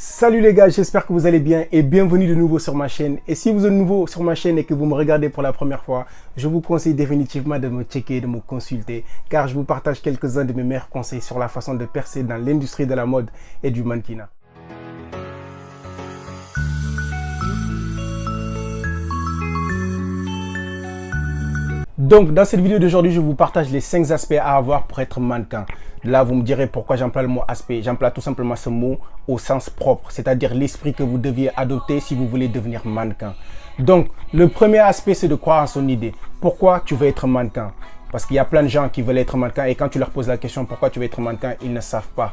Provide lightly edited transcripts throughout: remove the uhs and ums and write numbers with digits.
Salut les gars, j'espère que vous allez bien et bienvenue de nouveau sur ma chaîne. Et si vous êtes nouveau sur ma chaîne et que vous me regardez pour la première fois, je vous conseille définitivement de me checker, de me consulter, car je vous partage quelques-uns de mes meilleurs conseils sur la façon de percer dans l'industrie de la mode et du mannequinat. Donc, dans cette vidéo d'aujourd'hui, je vous partage les 5 aspects à avoir pour être mannequin. Là, vous me direz pourquoi j'emploie le mot aspect. J'emploie tout simplement ce mot au sens propre, c'est-à-dire l'esprit que vous deviez adopter si vous voulez devenir mannequin. Donc, le premier aspect, c'est de croire en son idée. Pourquoi tu veux être mannequin? Parce qu'il y a plein de gens qui veulent être mannequin et quand tu leur poses la question pourquoi tu veux être mannequin, ils ne savent pas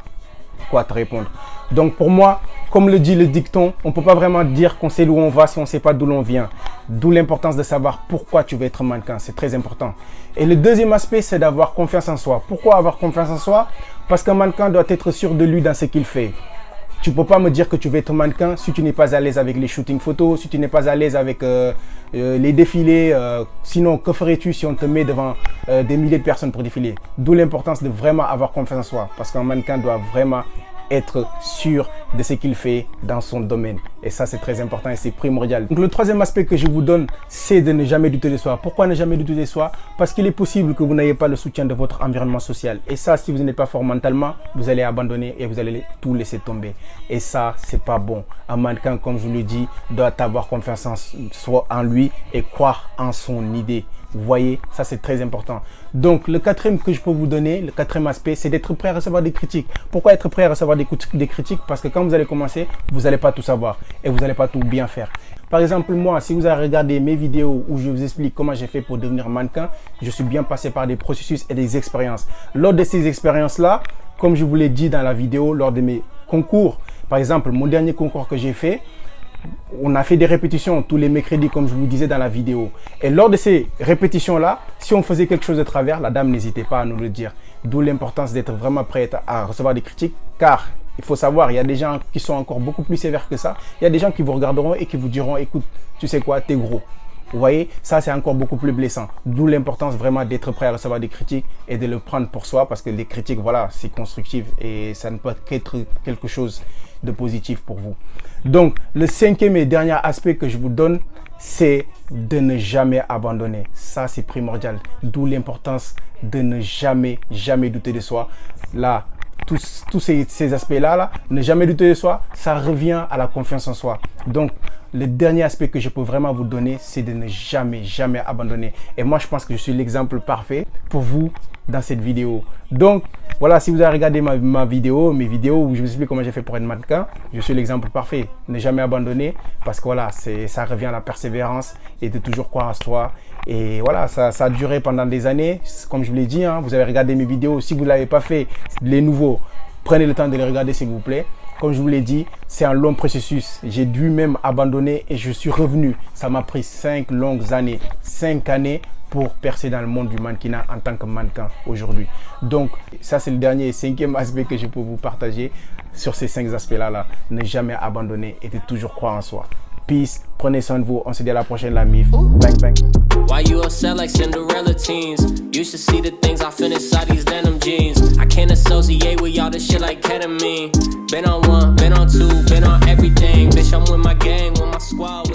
quoi te répondre. Donc pour moi, comme le dit le dicton, on ne peut pas vraiment dire qu'on sait d'où on va si on ne sait pas d'où l'on vient. D'où l'importance de savoir pourquoi tu veux être mannequin, c'est très important. Et le deuxième aspect, c'est d'avoir confiance en soi. Pourquoi avoir confiance en soi? Parce qu'un mannequin doit être sûr de lui dans ce qu'il fait. Tu ne peux pas me dire que tu veux être mannequin si tu n'es pas à l'aise avec les shootings photos, si tu n'es pas à l'aise avec les défilés. Sinon, que ferais-tu si on te met devant des milliers de personnes pour défiler? D'où l'importance de vraiment avoir confiance en soi. Parce qu'un mannequin doit vraiment être sûr de ce qu'il fait dans son domaine. Et ça, c'est très important et c'est primordial. Donc, le troisième aspect que je vous donne, c'est de ne jamais douter de soi. Pourquoi ne jamais douter de soi? Parce qu'il est possible que vous n'ayez pas le soutien de votre environnement social. Et ça, si vous n'êtes pas fort mentalement, vous allez abandonner et vous allez tout laisser tomber. Et ça, c'est pas bon. Un mannequin, comme je vous le dis, doit avoir confiance en soi, en lui et croire en son idée. Vous voyez, ça c'est très important. Donc le quatrième que je peux vous donner, le quatrième aspect, c'est d'être prêt à recevoir des critiques. Pourquoi être prêt à recevoir des critiques? Parce que quand vous allez commencer, vous n'allez pas tout savoir et vous n'allez pas tout bien faire. Par exemple, moi, si vous avez regardé mes vidéos où je vous explique comment j'ai fait pour devenir mannequin, je suis bien passé par des processus et des expériences. Lors de ces expériences-là, comme je vous l'ai dit dans la vidéo, lors de mes concours, par exemple, mon dernier concours que j'ai fait, on a fait des répétitions tous les mercredis comme je vous disais dans la vidéo. Et lors de ces répétitions-là, si on faisait quelque chose de travers, la dame n'hésitait pas à nous le dire. D'où l'importance d'être vraiment prête à recevoir des critiques car il faut savoir, il y a des gens qui sont encore beaucoup plus sévères que ça. Il y a des gens qui vous regarderont et qui vous diront, écoute, tu sais quoi, t'es gros. Vous voyez, ça c'est encore beaucoup plus blessant. D'où l'importance vraiment d'être prêt à recevoir des critiques et de le prendre pour soi parce que les critiques, voilà, c'est constructif et ça ne peut qu'être quelque chose de positif pour vous. Donc, le cinquième et dernier aspect que je vous donne, c'est de ne jamais abandonner. Ça, c'est primordial. D'où l'importance de ne jamais douter de soi. Là, tous ces aspects-là, ne jamais douter de soi, ça revient à la confiance en soi. Donc, le dernier aspect que je peux vraiment vous donner, c'est de ne jamais abandonner. Et moi, je pense que je suis l'exemple parfait pour vous dans cette vidéo. Donc, voilà, si vous avez regardé mes vidéos où je vous explique comment j'ai fait pour être mannequin, je suis l'exemple parfait. Ne jamais abandonner parce que voilà, ça revient à la persévérance et de toujours croire en soi. Et voilà, ça a duré pendant des années. Comme je vous l'ai dit, hein, vous avez regardé mes vidéos. Si vous ne l'avez pas fait, les nouveaux, prenez le temps de les regarder s'il vous plaît. Comme je vous l'ai dit, c'est un long processus. J'ai dû même abandonner et je suis revenu. Ça m'a pris 5 longues années, 5 années pour percer dans le monde du mannequinat en tant que mannequin aujourd'hui. Donc, ça c'est le dernier et cinquième aspect que je peux vous partager sur ces 5 aspects-là. Ne jamais abandonner et de toujours croire en soi. Peace, prenez soin de vous. On se dit à la prochaine, la MIF. Bang, bang. Why you upset like Cinderella teens? You should see the things I feel inside these denim jeans. I can't associate with y'all, this shit like ketamine. Been on one, been on two, been on everything. Bitch, I'm with my gang, with my squad.